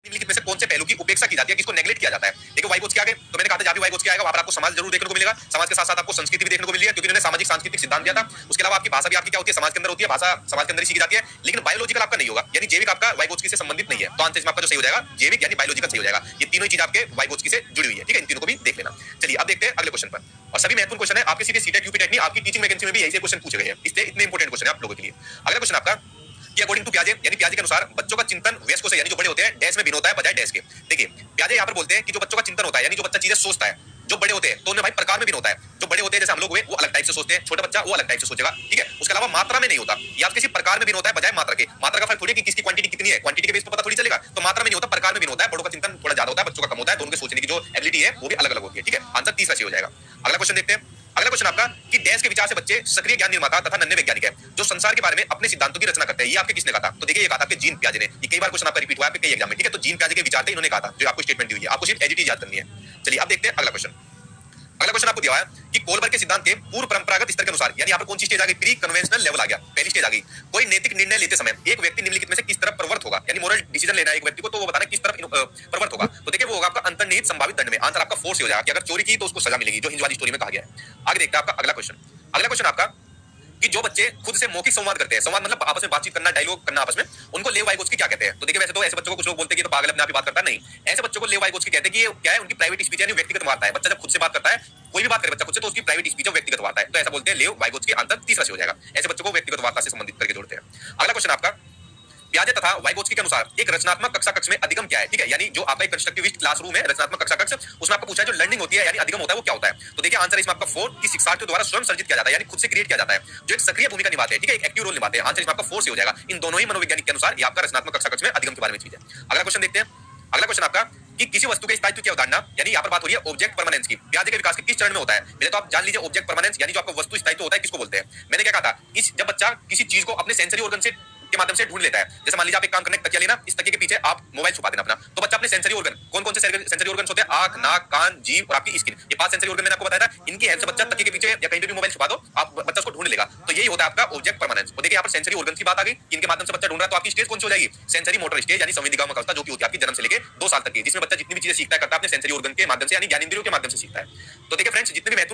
निम्नलिखित में से कौन से पहलू की उपेक्षा की जाती है, किसको नेगलेक्ट किया जाता है? देखिए वाई गोत्स के आगे तो मैंने कहा था जहां भी वाई गोत्स के आएगा वहां पर आपको समाज जरूर देखने को मिलेगा, समाज के साथ-साथ आपको संस्कृति भी देखने को मिली है क्योंकि उन्होंने सामाजिक सांस्कृतिक सिद्धांत दिया था। उसके अलावा आपकी भाषा भी आपकी क्या होती है, समाज के अंदर होती है, भाषा समाज के अंदर ही सीखी जाती है, लेकिन बायोलॉजिकल आपका नहीं होगा, यानी जैविक आपका वाई गोत्स से संबंधित नहीं है। तो आंसर इसमें आपका जो सही हो जाएगा जैविक यानी बायोलॉजिकल सही हो जाएगा। ये तीनों ही चीज आपके वाई गोत्स से जुड़ी हुई है, ठीक है? इन तीनों को भी देख लेना। चलिए अब देखते हैं अगले क्वेश्चन पर, और सभी महत्वपूर्ण क्वेश्चन है आपके सीधे सीटेट यूपी टेट नहीं, आपकी टीचिंग वैकेंसी में भी यही से क्वेश्चन पूछे गए हैं, इसलिए इतने इंपॉर्टेंट क्वेश्चन है आप लोगों के लिए। अगला क्वेश्चन आपका कि अकॉर्डिंग टू पियाजे यानी पियाजे के अनुसार बच्चों का चिंतन वयस्कों से यानी जो बड़े होते हैं डैश में भिन्न होता है बजाय डैश के। देखिए पियाजे यहाँ पर बोलते हैं कि जो बच्चों का चिंतन होता है यानी जो बच्चा चीजें सोचता है, जो बड़े होते हैं तो उन्हें भाई प्रकार में भिन्न होता है। जो बड़े होते हैं जैसे हम लोग हुए वो अलग टाइप से सोचते हैं, छोटा बच्चा वो अलग टाइप से सोचेगा, ठीक है? उसके अलावा मात्रा में नहीं होता, या किसी प्रकार में भिन्न होता है बजाय मात्रा के। मात्रा का फर्क थोड़ी कि किसकी क्वांटिटी कितनी है, क्वांटिटी के बेस पर पता थोड़ी चलेगा, तो मात्रा में नहीं होता, प्रकार में भिन्न होता है। बड़ों का चिंतन थोड़ा ज्यादा होता है, बच्चों का कम होता है, तो उनके सोचने की जो एबिलिटी है वो भी अलग अलग होती है, ठीक है? आंसर तीसरा सही हो जाएगा। अगला क्वेश्चन देखते हैं। अगला क्वेश्चन आपका कि डैश के विचार से बच्चे सक्रिय ज्ञान निर्माता तथा नन्हे वैज्ञानिक है जो संसार के बारे में अपने सिद्धांतों की रचना करते हैं। ये आपके किसने कहा था? तो देखिए ये कहा था आपके जीन पियाजे ने। ये कई बार क्वेश्चन आपका रिपीट हुआ है आपके कई एग्जाम में, ठीक है? तो जीन पियाजे के विचार थे, इन्होंने कहा था, जो आपको स्टेटमेंट दी हुई है, आपको सिर्फ एडिट याद करनी है। चलिए अब देखते हैं अगला क्वेश्चन। अगला क्वेश्चन आपको दिया है कि कोलबर्ग के सिद्धांत के पूर्व परंपरागत स्तर के अनुसार यानी यहाँ पर कौन सी स्टेज आ गई, प्री कन्वेंशनल लेवल आ गया, पहली स्टेज आ गई। कोई नैतिक निर्णय लेते समय एक व्यक्ति निम्नलिखित में से किस तरफ प्रवृत्त होगा, यानी मोरल डिसीजन लेना है एक व्यक्ति को, तो वो बताना किस तरफ प्रवृत्त होगा। तो देखिए वो होगा आपका अंतर्निहित संभावित दंड में। आंसर आपका 4 से हो जाएगा कि अगर चोरी की तो उसको सजा मिलेगी, जो हिंज वाली स्टोरी में कहा गया है। आगे देखते हैं आपका अगला क्वेश्चन। अगला क्वेश्चन आपका कि जो बच्चे खुद से मौखिक संवाद करते हैं, संवाद मतलब आपस में बातचीत करना, डायलॉग करना आपस में, उनको लेव वाइगोत्स्की क्या कहते हैं? तो देखिए वैसे तो ऐसे बच्चों को कुछ लोग बोलते हैं कि तो पागल अपने आप ही बात करता है, नहीं, ऐसे बच्चों को लेव वाइगोत्स्की कहते हैं कि ये क्या है, उनकी प्राइवेट स्पीच यानी व्यक्तिगत वार्ता है। बच्चा जब खुद से बात करता है, कोई भी बात करे बच्चा खुद से, तो उसकी प्राइवेट स्पीच है, व्यक्तिगत वार्ता है, तो ऐसा बोलते हैं लेव वाइगोत्स्की। आंसर तीसरा से हो जाएगा, ऐसे बच्चों को व्यक्तिगत वार्ता से संबंधित करके जोड़ते हैं। अगला क्वेश्चन आपका पियाजे तथा वाइगोत्स्की के अनुसार एक रचनात्मक कक्षा कक्ष में अधिगम क्या है, ठीक है? यानी जो आपका एक कंस्ट्रक्टिविस्ट क्लासरूम है, रचनात्मक कक्षा कक्ष, उसमें आपको पूछा है जो लर्निंग होती है यानी अधिगम होता है वो क्या होता है? तो देखिए आंसर इसमें आपका 4 की शिक्षार्थियों द्वारा स्वयं सर्जित किया जाता है, यानी खुद से क्रिएट किया जाता है, जो एक सक्रिय भूमिका निभाते हैं, ठीक है? एक एक्टिव रोल निभाते हैं। आंसर इसमें आपका 4 से हो जाएगा। इन दोनों ही मनोवैज्ञानिक के अनुसार ये आपका रचनात्मक कक्षा कक्ष में अधिगम के बारे में चीज है। अगला क्वेश्चन देखते हैं। अगला क्वेश्चन आपका कि किसी वस्तु के स्थायित्व की अवधारणा यानी यहाँ पर बात हो रही है ऑब्जेक्ट परमानेंस की, पियाजे के विकास के किस चरण में होता है? पहले तो आप जान लीजिए ऑब्जेक्ट परमानेंस यानी जो आपका वस्तु स्थायित्व होता है किसको बोलते हैं। मैंने क्या कहा था, इस जब बच्चा किसी चीज को अपने सेंसरी ऑर्गन से के माध्यम से ढूंढ लेता है, जैसे मान लीजिए आप एक काम करने तकिया लेना, इस तकिए के पीछे आप मोबाइल छुपा देना अपना, तो बच्चा अपने सेंसरी ऑर्गन, कौन कौन से सेंसरी ऑर्गन होते हैं, आंख, नाक, कान, जीभ और आपकी स्किन, ये 5 सेंसरी ऑर्गन मैंने आपको बताया था, इनकी हेल्प से बच्चा तकिए के पीछे या कहीं पे भी मोबाइल छुपा दो, आप बच्चा उसको ढूंढ लेगा। तो यही होता है आपका ऑब्जेक्ट परमानेंस। तो देखिए यहाँ पर सेंसरी ऑर्गन की बात आ गई, इनके माध्यम से बच्चा ढूंढ रहा है, तो आपकी स्टेज कौन सी हो जाएगी, सेंसरी मोटर स्टेज यानी संवेदीगामक अवस्था, जो कि होती है आपकी जन्म से लेकर 2 साल तक की, जिसमें बच्चा जितनी भी चीजें सीखता है करता है अपने सेंसरी ऑर्गन के माध्यम से यानी ज्ञानेंद्रियों के माध्यम से सीखता है। तो देखिए फ्रेंड्स जितने भी